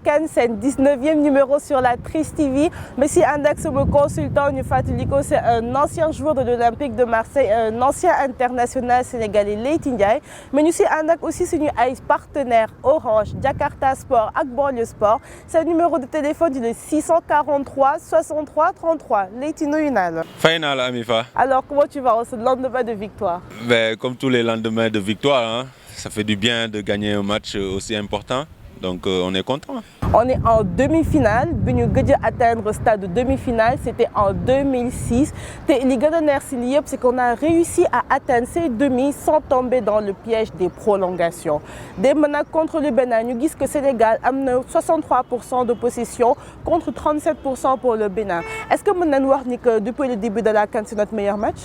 CAN seen 19e numéro sur la Tris TV mais si ànd ak sama consultant ñu fàttali ko c'est un ancien joueur de l'Olympique de Marseille un ancien international sénégalais Leyti Ndiaye mais ñu si ànd ak aussi suñu ay partenaires Orange Jakarta Sport ak Banlieue Sport seen numéro de téléphone di le 643 63 33 Leyti nuyu naa la. Fay naa la Amifa. Alors comment tu vas en ce lendemain de victoire? Ben, comme tous les lendemains de victoire, hein, ça fait du bien de gagner un match aussi important. Donc on est content. On est en demi-finale bi ñu gëj a atteindre stade de demi-finale c'était en 2006 te li gën a neex si li yëpp c'est qu'on a réussi à atteindre ces demi sans tomber dans le piège des prolongations démb nag contre le Bénin ñu gis que Sénégal am na 63% de possession contre 37% pour le Bénin est-ce que mën nañu wax ni que depuis le début de la CAN c'est notre meilleur match?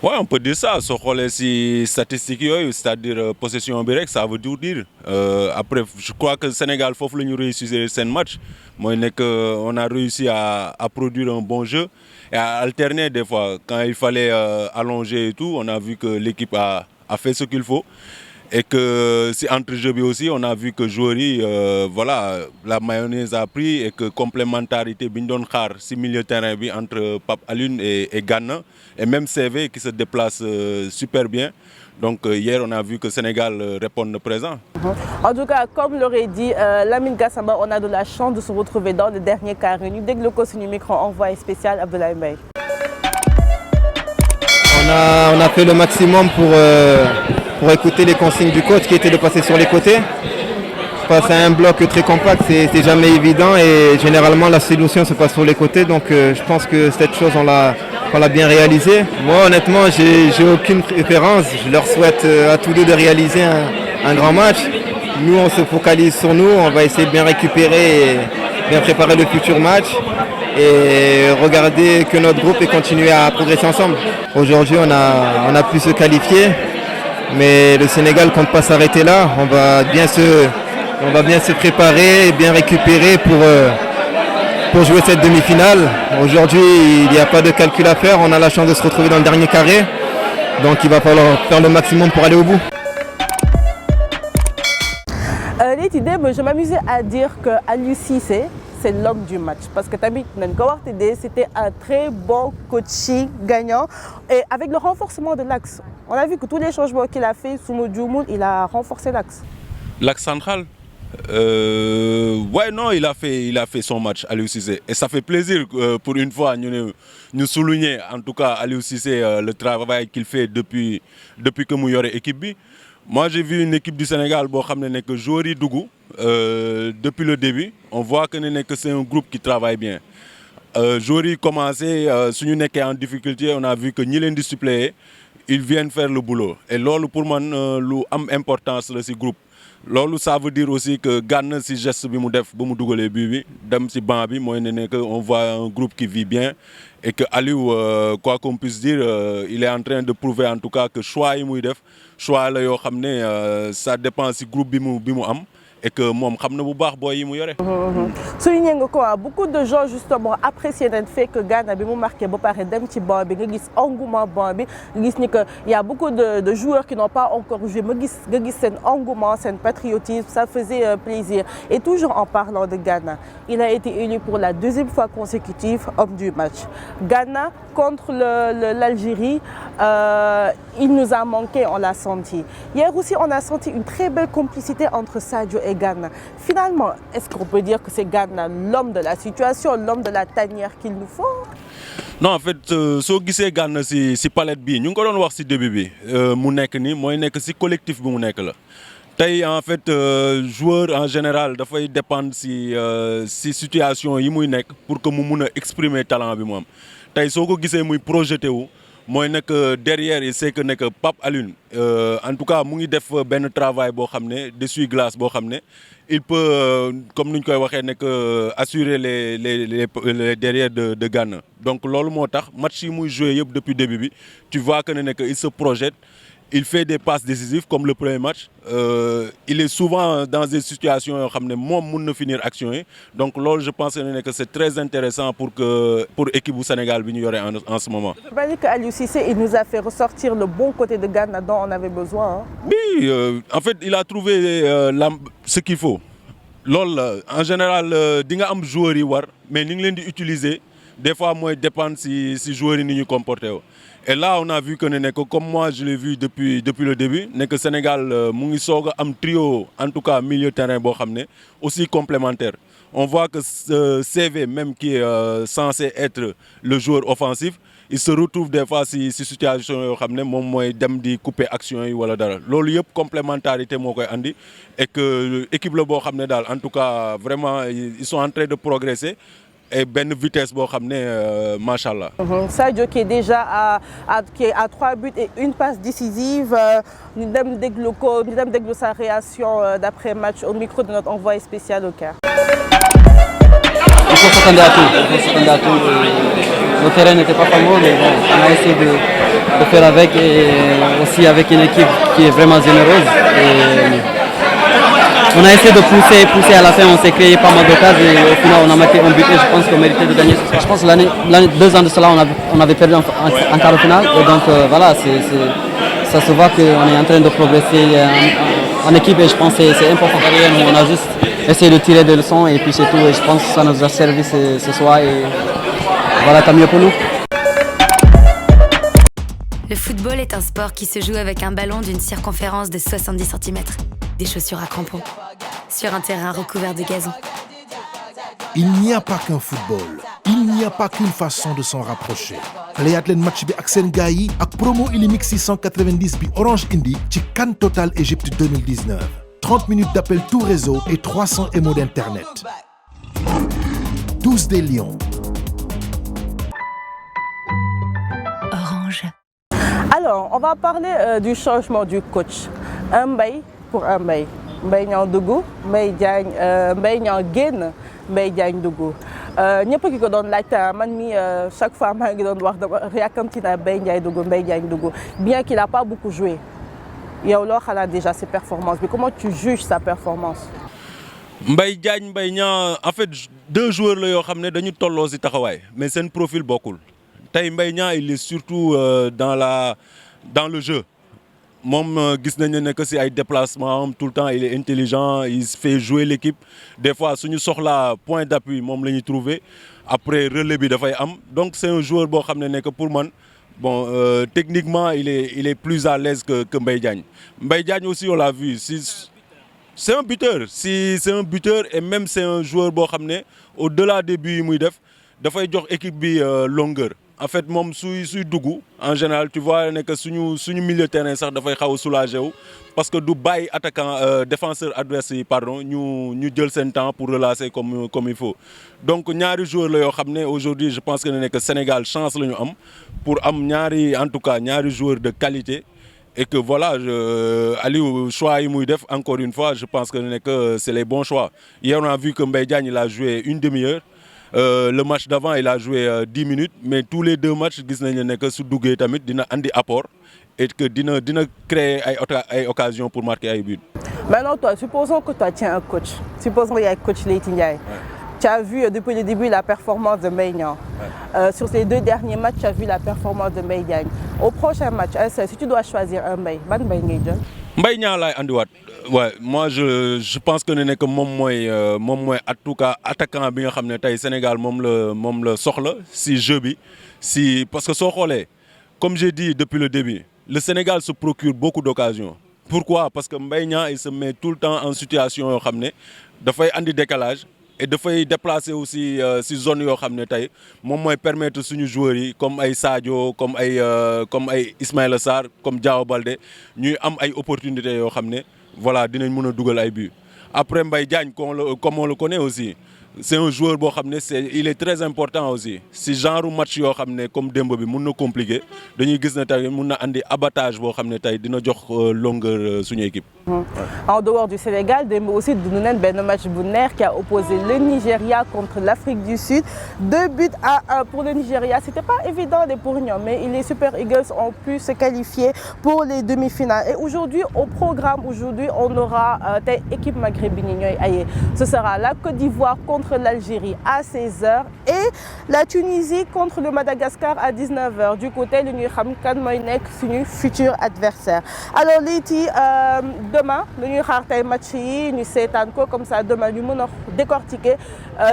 Ouais, on peut dire ça soo xoolee ci statistiques yooyu c'est-à-dire possession bi rek ça veut tout dire après je crois que Sénégal foofu la ñu réussir seen match mooy nekk on a réussi à produire un bon jeu et à alterner des fois quand il fallait allonger et tout on a vu que l'équipe a fait ce qu'il faut et que si entrejeu bi aussi on a vu que joueurs yi voilà la mayonnaise a pris et que complémentarité bi ñu doon xaar si milieu terrain bi entre Pape Alioune et Gana et même CV qui se déplace super bien donc hier on a vu que Sénégal répond présent. En tout cas comme l'aurait dit Lamine Gassama on a de la chance de se retrouver dans le dernier carré ñu déglu ko suñu micro envoyé spécial Abdoulaye Mbaye. On a fait le maximum pour écouter les consignes du coach qui était de passer sur les côtés. Face à un bloc très compact, c'est jamais évident et généralement la solution se passe sur les côtés. Donc je pense que cette chose on l'a bien réalisée. Moi honnêtement j'ai aucune préférence. Je leur souhaite à tous deux de réaliser un grand match. Nous on se focalise sur nous, on va essayer de bien récupérer et bien préparer le futur match et regarder que notre groupe et continuer à progresser ensemble. Aujourd'hui on a pu se qualifier. Mais le Sénégal compte pas s'arrêter là. On va bien se préparer et bien récupérer pour jouer cette demi-finale. Aujourd'hui, il n'y a pas de calcul à faire. On a la chance de se retrouver dans le dernier carré. Donc il va falloir faire le maximum pour aller au bout. Leyti démb je m'amusais à dire que Aliou Cissé c'est l'homme du match parce que tamit nañ ko wax te c'était un très bon coaching gagnant et avec le renforcement de l'axe on a vu que tous les changements qu'il a fait sous Djoumoul il a renforcé l'axe. L'axe central ouais non il a fait son match Aliou Cissé et ça fait plaisir pour une fois ñu souligner en tout cas Aliou Cissé le travail qu'il fait depuis que mu yore équipe bi. Moi j'ai vu une équipe du Sénégal boo xam ne que joueurs yi dugg depuis le début on voit que c'est un groupe qui travaille bien joueurs yi commencé suñu nekkee en difficulté on a vu que ñi leen di suppléer ils viennent faire le boulot et loolu pour man lu am importance la ci groupe loolu ça veut dire aussi que Gana ci geste bi mu def ba mu dugalee but bi dem ci banc bi mooy ne que on voit un groupe qui vit bien et que Aliou quoi qu'on puisse dire il est en train de prouver en tout cas que choix yi muy def choix la yoo xam ne ça dépend ci groupe bi mu am et que moom xam na bu baax booy yi mu yore. souligné nga ko beaucoup de gens justement apprécié nañ fait que Gana bi mu marqué ba pare dem ci banc bi nga gis engouement banc bi nga gis ni que y a beaucoup de joueurs qui n'ont pas encore joué nga gis seen engouement seen patriotisme ça faisait plaisir et toujours en parlant de Gana il a été élu pour la deuxième fois consécutive homme du match. Gana contre l'Algérie il nous a manqué on l'a senti hier aussi on a senti une très belle complicité entre Sadio et Gana. Finalement, est-ce qu'on peut dire que c'est Gana l'homme de la situation, l'homme de la tanière qu'il nous faut? Non, en fait, soo gisee Gana ci palette bi ñu ngi ko doon wax ci début bi mu nekk ni mooy nekk ci collectif bi mu nekk la. Tey en fait joueur en général dafay dépendre ci situation yi muy nekk pour que mu mun a exprimer talent bi mu am. Tey soo ko gisee muy projeté wu mooy nekk derrière il sait que nekk Pape Alioune en tout cas mu ngi def benn travail boo xam ne d'essuie-glace boo xam ne il peut comme ni ñu koy waxee nekk assurer les derrière de Gana donc loolu moo tax match yi muy joué yëpp depuis début bi tu vois que ne nekk il se projette il fait des passes décisives comme le premier match il est souvent dans des situations yoo xam ne moom mun na finir action yi donc loolu je pense que c'est très intéressant pour équipe bu Sénégal bi ñu yore en ce moment. Je pense que Aliou Cissé il nous a fait ressortir le bon côté de Gana dont on avait besoin. Oui en fait il a trouvé ce qu'il faut loolu la en général di nga am joueurs yi war mais ni ngi leen di utiliser des fois mooy dépendre si joueurs yi ni ñu comporté woo. Et là on a vu que comme moi je l'ai vu depuis le début ne que Sénégal mu ngi soog a am trio en tout cas milieu terrain boo xam ne aussi complémentaire. On voit que CV même qui est censé être le joueur offensif il se retrouve des fois si situation yoo xam ne moom mooy dem di couper action yi wala dara loolu yëpp complémentarité moo koy andi et que équipe la boo xam ne daal en tout cas vraiment ils sont en train de progresser et benn vitesse boo xam ne macha allah. Sadio qui est déjà qui est à 3 buts et une passe décisive ñu dem déglu sa réaction d'après match au micro de notre envoyé spécial au Caire. Il faut s'attendre à tout. Le terrain n'était pas fameux, mais bon, on a essayé de faire avec et aussi avec une équipe qui est vraiment généreuse. Et on a essayé de pousser à la fin, on s'est créé pas mal d'occasions et au final on a marqué un but et je pense qu'on méritait de gagner. Je pense que 2 ans de cela on avait perdu en quart de finale et donc voilà, ça se voit qu'on est en train de progresser en équipe et je pense que c'est important derrière nous. On a juste essayé de tirer des leçons et puis c'est tout et je pense que ça nous a servi ce soir et voilà, tant mieux pour nous. Le football est un sport qui se joue avec un ballon d'une circonférence de 70 cm, des chaussures à crampons, sur un terrain recouvert de gazon. Il n'y a pas qu'un football, il n'y a pas qu'une façon de s'en rapprocher. playaat leen match bi ak seen gars yi ak promo Illimix 690 bi Orange indi ci CAN Total Égypte 2019. 30 minutes d'appel tout réseau et 300 MO d'internet. Tous des lions. Orange. Alors, on va parler du changement du coach. Un Mbaye pour un Mbaye. Mbaye Niang dugg, Mbaye Diagne Mbaye Niang génn, Mbaye Diagne dugg. ñëpp ki ko doon laajte man mi chaque fois maa ngi doon wax dama yàkkamti naa Mbaye Diagne dugg bien qu'il n'a pas beaucoup joué. yow loo xalaat déjà ses performances bi comment tu juges sa performance. Mbaye Diagne Mbaye Niang en fait 2 joueurs la yoo xam ne dañu tolloo ci taxawaay mais seen profil bokkul tey Mbaye Niang il est surtout dans le jeu moom gis nañu ne que ci ay déplacements tout le temps il est intelligent il fait jouer l'équipe des fois suñu soxlaa point d'appui moom la ñuy trouver après relais bi dafay am donc c'est un joueur boo xam ne que pour man. Bon, techniquement, il est plus à l'aise que Mbaye Diagne. Mbaye Diagne aussi, on l'a vu. C'est un buteur. C'est un buteur et même c'est un joueur boo xam ne au-delà des buts yi muy def dafay jox équipe bi longueur. En fait moom suy dugg en général tu vois ne que suñu milieu terrain sax dafay xaw a soulagé wu parce que du bàyyi attaquant défenseur adverse yi pardon ñu jël seen temps pour relancer comme il faut. Donc ñaari joueurs la yoo xam ne aujourd'hui je pense que Sénégal chance la ñu am pour am ñaari en tout cas ñaari joueurs de qualité. Et que voilà Aliou choix yi muy def encore une fois je pense que c'est les bons choix. Hier on a vu que Mbaye Diagne il a joué une demi-heure. Le match d'avant il a joué 10 minutes mais tous les 2 matchs gis nañu ne que su duggee tamit dina andi apport et que dina créer ay occasions pour marquer ay buts. Maintenant toi supposons que toi tu es un coach. Supposons qu'il y a un coach Leyti Ndiaye. Tu as vu depuis le début la performance de Mbaye Niang. Sur ces 2 derniers matchs, tu as vu la performance de Mbaye Diagne. Au prochain match, si tu dois choisir un Mbaye, ban Mbaye ngay jël. Mbaye Niang laay andiwaat. Ouais, moi je pense que moom mooy en tout cas attaquant bi nga xam ne tey Sénégal moom la soxla si jeu bi parce que soo xoolee comme j'ai dit depuis le début le Sénégal se procure beaucoup d'occasions. Pourquoi? Parce que Mbaye Niang il se met tout le temps en situation yoo xam ne dafay andi décalage. Et dafay déplacer aussi si zone yoo xam ne tey moom mooy permettre suñu joueurs yi comme ay Sadio comme ay Ismaïla Sarr comme Diao Baldé ñuy am ay opportunités yoo xam ne voilà dinañ mën a dugal ay buts. Après Mbaye Diagne comme on le connaît aussi c'est un joueur boo xam ne il est très important aussi si genre match yoo xam ne comme démb bi mun na compliqué dañuy gis ne tey mun na andi abattage boo xam ne tey dina jox longueur suñu équipe. En dehors du Sénégal démb aussi dund nañ benn match bu neex qui a opposé le Nigeria contre l'Afrique du Sud 2 buts à 1 pour le Nigeria c'était pas évident pour ñoom mais les Super Eagles ont pu se qualifier pour les demi-finales et aujourd'hui au programme on aura tey équipe maghrébine ñooy aye ce sera la Côte d'Ivoire contre l'Algérie à 16h et la Tunisie contre le Madagascar à 19h. Du côté, le ñuy xam kan mooy nekk suñu futur adversaire. Alors Leyti, demain le ñuy xaar tey match yi ñu seetaan ko comme ça demain ñu mën a décortiquer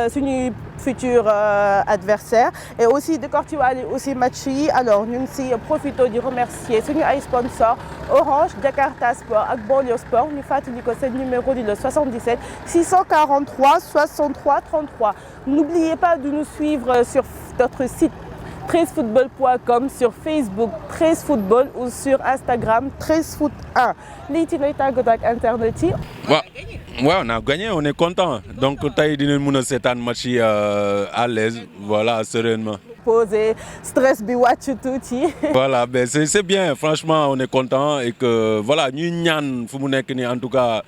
suñuy futur adversaire et aussi décortiquer aussi match yi. Alors ñu ngi si profito di remercier suñu ay sponsors Orange, Jakarta Sport ak Banlieue Sport. Ñu fàttali ko seen numéro di le 77 643 63 33. N'oubliez pas de nous suivre sur notre site 13football.com, sur Facebook 13football ou sur Instagram 13foot1. Leyti nooy tàggatoo ak internet yi. Ouais, on a gagné, on est content. Donc tey dinañ mën a seetaan match yi à l'aise, voilà, sereinement. Poser stress bi wàcc tuuti. Voilà, ben c'est bien, franchement on est content et que voilà ñuy ñaan fu mu nekk nii en tout cas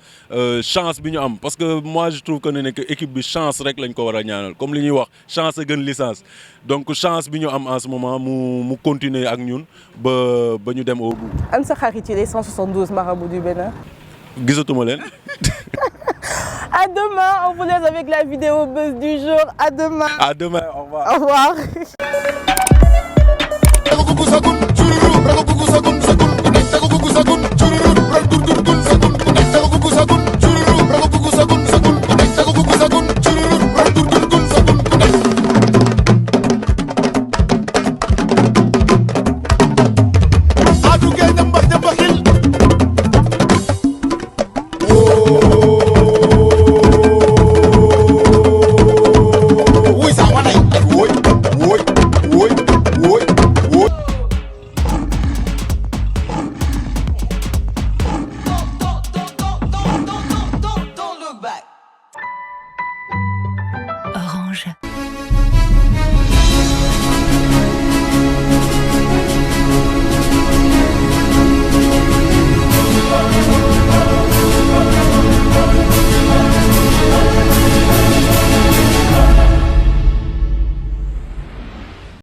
chance bi ñu am parce que moi je trouve que ne que équipe bi chance rek lañ ko war a ñaanal comme li ñuy wax chance a gën licence donc chance bi ñu am en ce moment mu continuer ak ñun ba ñu dem au bout. An sa xarit yi les 172 marabouts du Bénin. Gisatuma leen. À demain, on vous laisse avec la vidéo buzz du jour. À demain. À demain, au revoir. Au revoir.